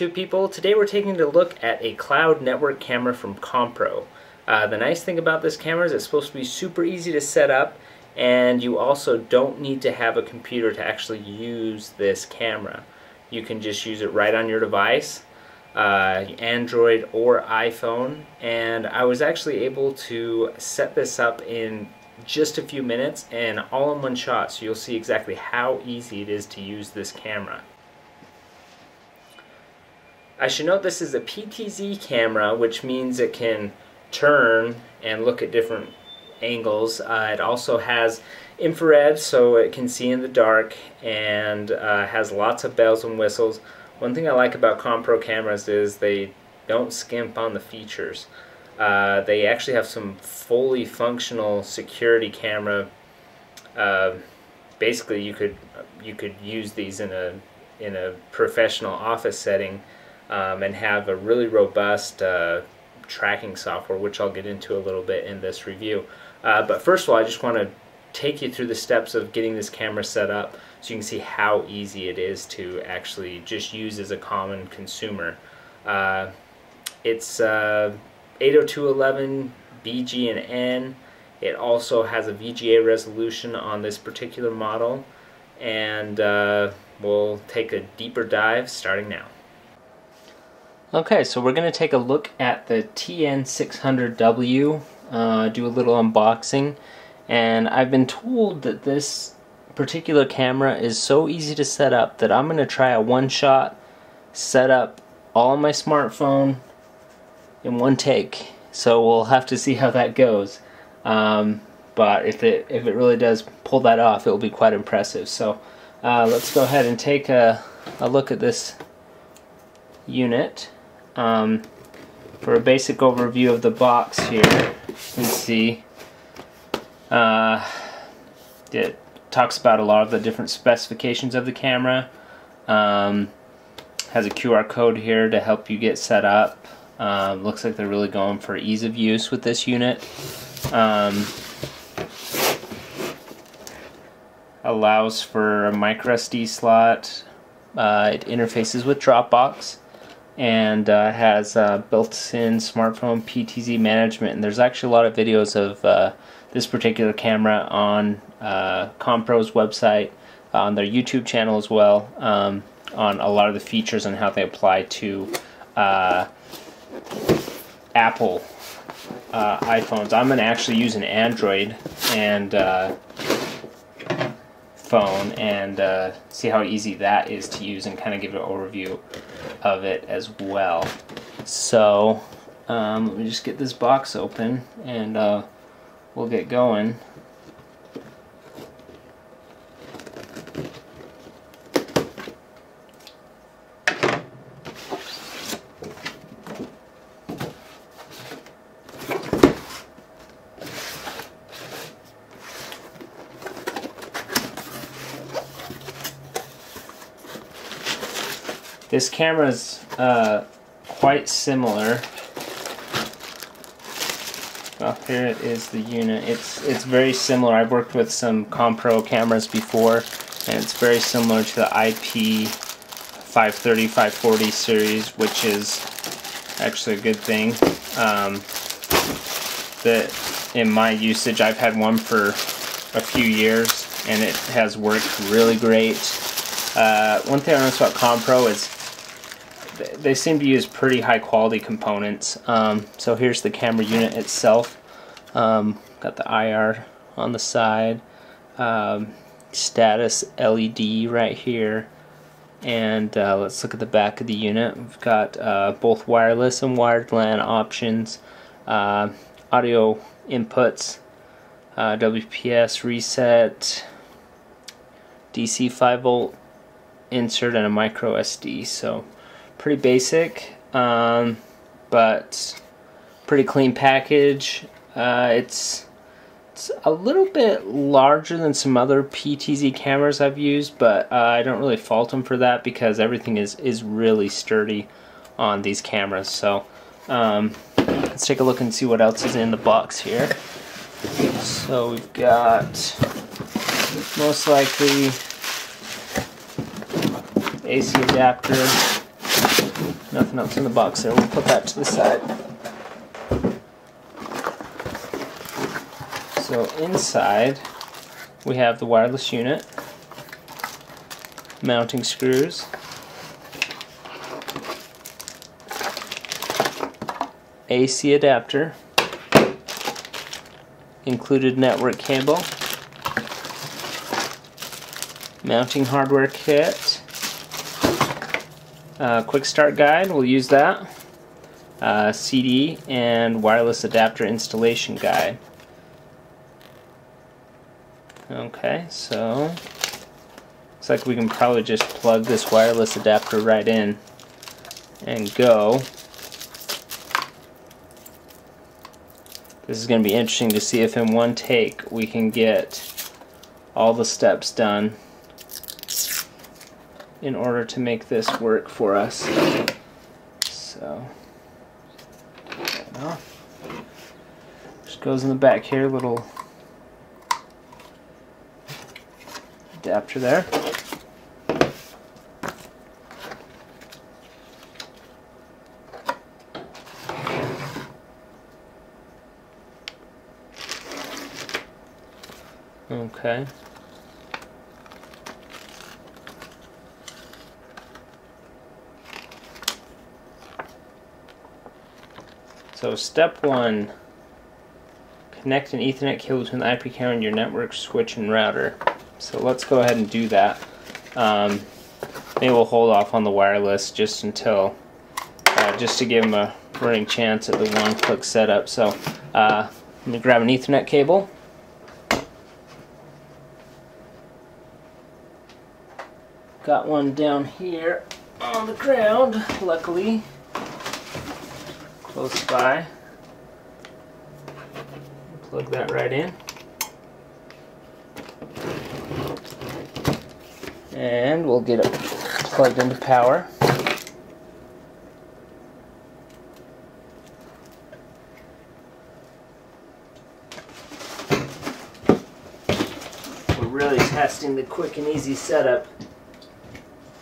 YouTube people. Today we're taking a look at a cloud network camera from Compro. The nice thing about this camera is it's supposed to be super easy to set up, and you also don't need to have a computer to actually use this camera. You can just use it right on your device, Android or iPhone, and I was actually able to set this up in just a few minutes and all in one shot, so you'll see exactly how easy it is to use this camera. I should note this is a PTZ camera, which means it can turn and look at different angles. It also has infrared, so it can see in the dark, and has lots of bells and whistles. One thing I like about Compro cameras is they don't skimp on the features. They actually have some fully functional security camera. Basically, you could use these in a professional office setting, and have a really robust tracking software, which I'll get into a little bit in this review. But first of all, I just want to take you through the steps of getting this camera set up so you can see how easy it is to actually just use as a common consumer. It's 802.11 BG and N. It also has a VGA resolution on this particular model, and we'll take a deeper dive starting now. Okay, so we're going to take a look at the TN600W, do a little unboxing, and I've been told that this particular camera is so easy to set up that I'm going to try a one-shot setup all on my smartphone in one take. So we'll have to see how that goes. But if it really does pull that off, it will be quite impressive. So let's go ahead and take a look at this unit. For a basic overview of the box here, you can see it talks about a lot of the different specifications of the camera. Has a QR code here to help you get set up. Looks like they're really going for ease of use with this unit. Allows for a micro SD slot. It interfaces with Dropbox, and has built-in smartphone PTZ management. And there's actually a lot of videos of this particular camera on Compro's website, on their YouTube channel as well, on a lot of the features and how they apply to Apple iPhones. I'm going to actually use an Android and phone and see how easy that is to use, and kind of give an overview of it as well. So let me just get this box open, and we'll get going. This camera is quite similar. Well, here it is, the unit. It's very similar. I've worked with some Compro cameras before, and it's very similar to the IP 530, 540 series, which is actually a good thing. That in my usage, I've had one for a few years, and it has worked really great. One thing I noticed about Compro is they seem to use pretty high quality components. So here's the camera unit itself. Got the IR on the side, status LED right here, and let's look at the back of the unit. We've got both wireless and wired LAN options, audio inputs, WPS reset, DC 5V insert, and a micro SD. So pretty basic, but pretty clean package. It's a little bit larger than some other PTZ cameras I've used, but I don't really fault them for that, because everything is really sturdy on these cameras. So let's take a look and see what else is in the box here. So we've got most likely AC adapter, Nothing else in the box there. We'll put that to the side. So inside we have the wireless unit, mounting screws, AC adapter, included network cable, mounting hardware kit, quick start guide, we'll use that, CD, and wireless adapter installation guide. Okay, so looks like we can probably just plug this wireless adapter right in and go. This is going to be interesting to see if in one take we can get all the steps done in order to make this work for us. So, just goes in the back here, little adapter there. Okay. So step 1, connect an Ethernet cable between the IP camera and your network switch and router. So let's go ahead and do that. Maybe we'll hold off on the wireless just until, just to give them a running chance at the one-click setup. So let me grab an Ethernet cable. Got one down here on the ground, luckily, close by. Plug that right in. And we'll get it plugged into power. We're really testing the quick and easy setup.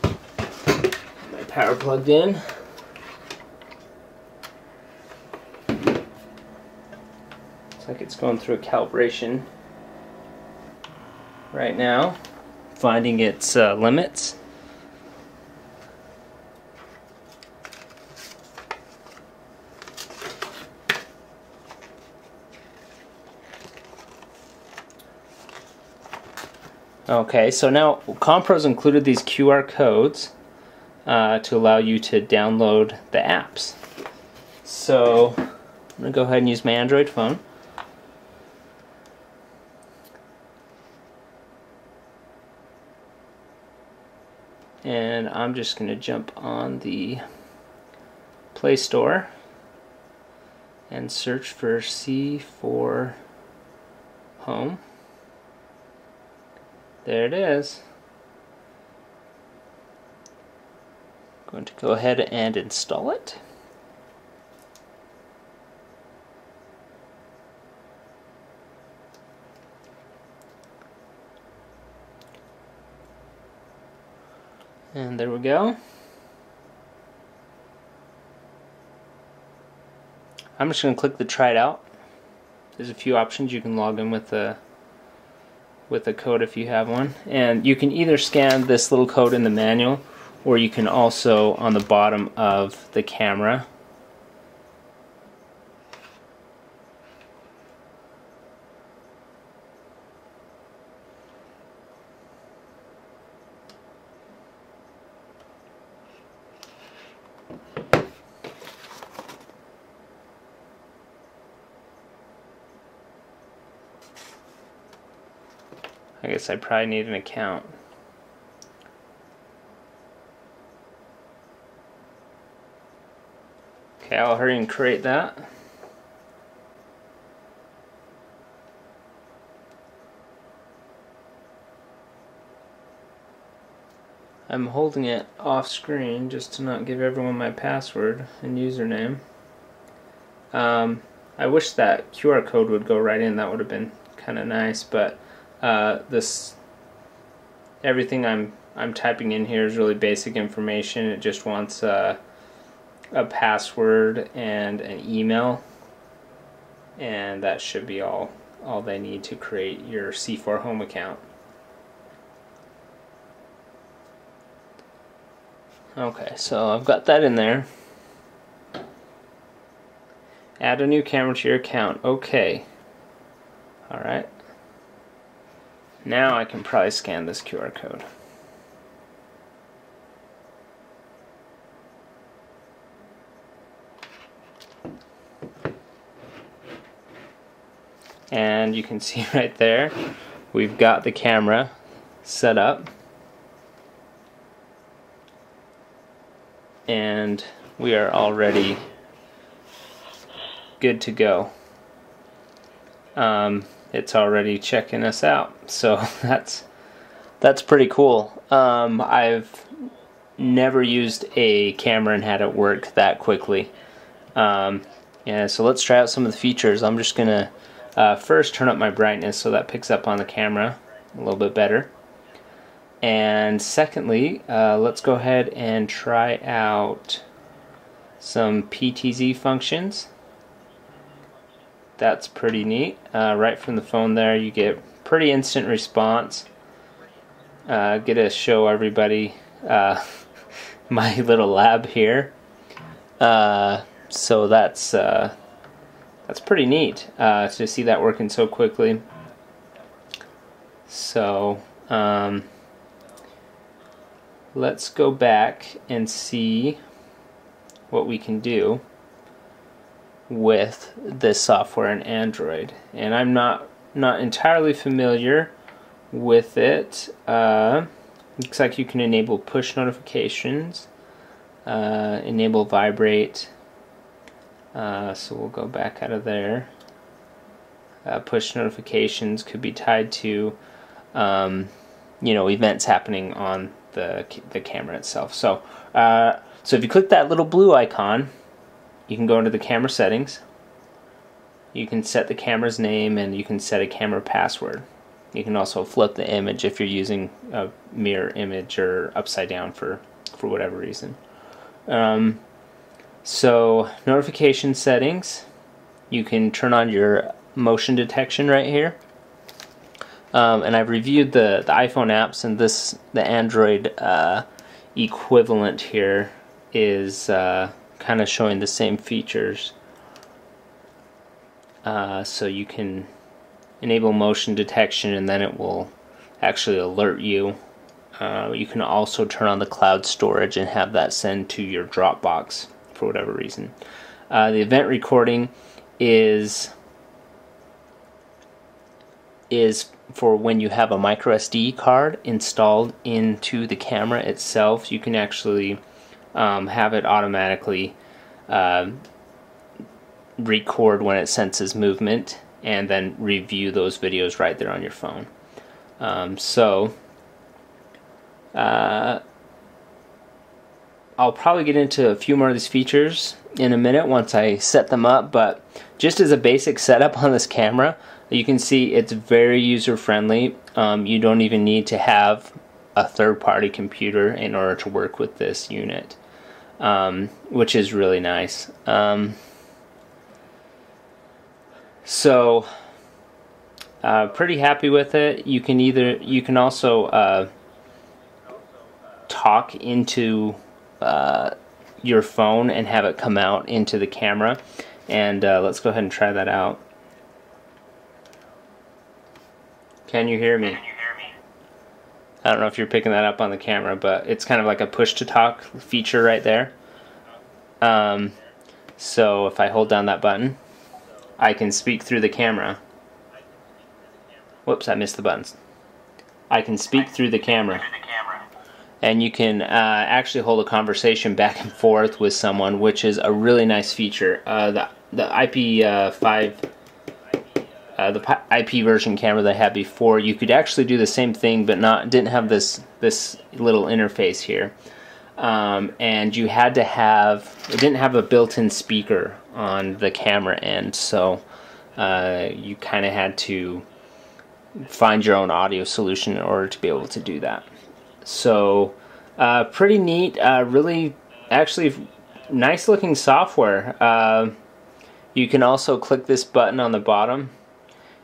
My power plugged in. Looks like it's going through a calibration right now, finding its limits. Okay, so now Compro's included these QR codes to allow you to download the apps. So I'm going to go ahead and use my Android phone. And I'm just going to jump on the Play Store and search for C4 Home. There it is. I'm going to go ahead and install it. And there we go. I'm just going to click the try it out. There's a few options. You can log in with a code if you have one. And you can either scan this little code in the manual, or you can also on the bottom of the camera. I guess I probably need an account. Okay, I'll hurry and create that. I'm holding it off screen just to not give everyone my password and username. I wish that QR code would go right in. That would have been kind of nice, but everything I'm typing in here is really basic information. It just wants a password and an email, and that should be all they need to create your C4 Home account. Okay, so I've got that in there. Add a new camera to your account. Okay. Alright. Now I can probably scan this QR code. And you can see right there, we've got the camera set up. And we are already good to go. It's already checking us out, so that's pretty cool. I've never used a camera and had it work that quickly. Yeah, so let's try out some of the features. I'm just gonna first turn up my brightness so that picks up on the camera a little bit better. And secondly, let's go ahead and try out some PTZ functions. That's pretty neat. Right from the phone there, you get pretty instant response. Get to show everybody my little lab here. So that's pretty neat to see that working so quickly. So let's go back and see what we can do with this software in Android. And I'm not entirely familiar with it. Looks like you can enable push notifications, enable vibrate. So we'll go back out of there. Push notifications could be tied to events happening on the camera itself. So if you click that little blue icon, you can go into the camera settings. You can set the camera's name, and you can set a camera password. You can also flip the image if you're using a mirror image or upside down for whatever reason. So notification settings, you can turn on your motion detection right here. And I've reviewed the iPhone apps, and the Android equivalent here is kind of showing the same features. So you can enable motion detection, and then it will actually alert you. You can also turn on the cloud storage and have that send to your Dropbox for whatever reason. The event recording is for when you have a micro SD card installed into the camera itself. You can actually have it automatically record when it senses movement, and then review those videos right there on your phone. I'll probably get into a few more of these features in a minute once I set them up, but just as a basic setup on this camera, you can see it's very user-friendly. You don't even need to have a third-party computer in order to work with this unit, which is really nice. Pretty happy with it. You can also talk into your phone and have it come out into the camera, and let's go ahead and try that out. Can you hear me? I don't know if you're picking that up on the camera, but it's kind of like a push to talk feature right there. So if I hold down that button, I can speak through the camera. Whoops, I missed the buttons. I can speak through the camera. And you can actually hold a conversation back and forth with someone, which is a really nice feature. The IP version camera that I had before, you could actually do the same thing, but didn't have this little interface here. And you had to it didn't have a built-in speaker on the camera end, so you kind of had to find your own audio solution in order to be able to do that. So pretty neat. Really, actually nice looking software. You can also click this button on the bottom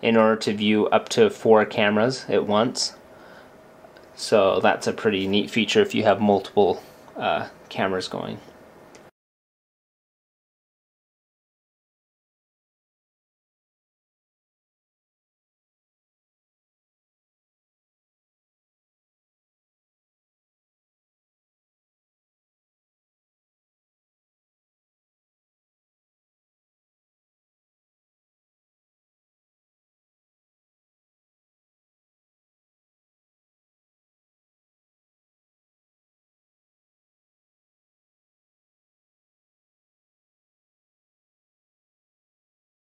in order to view up to 4 cameras at once. So that's a pretty neat feature if you have multiple cameras going.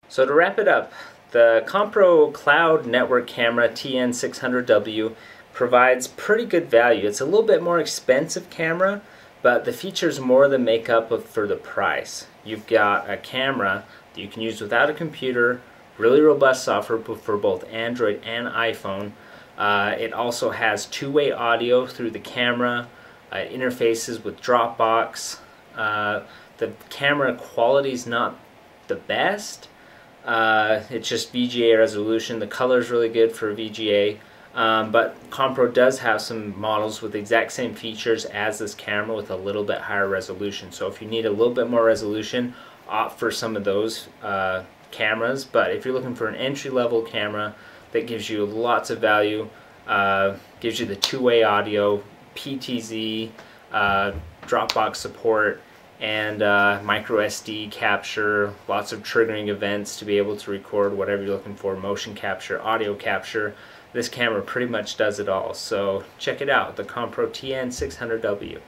So to wrap it up, the Compro Cloud Network Camera TN600W provides pretty good value. It's a little bit more expensive camera, but the features more than make up for the price. You've got a camera that you can use without a computer, really robust software for both Android and iPhone. It also has two-way audio through the camera, interfaces with Dropbox. The camera quality is not the best. It's just VGA resolution. The color is really good for VGA, but Compro does have some models with the exact same features as this camera with a little bit higher resolution. So if you need a little bit more resolution, opt for some of those cameras. But if you're looking for an entry-level camera that gives you lots of value, gives you the two-way audio, PTZ, Dropbox support, and micro SD capture, lots of triggering events to be able to record whatever you're looking for, motion capture, audio capture. This camera pretty much does it all. So check it out, the Compro TN600W.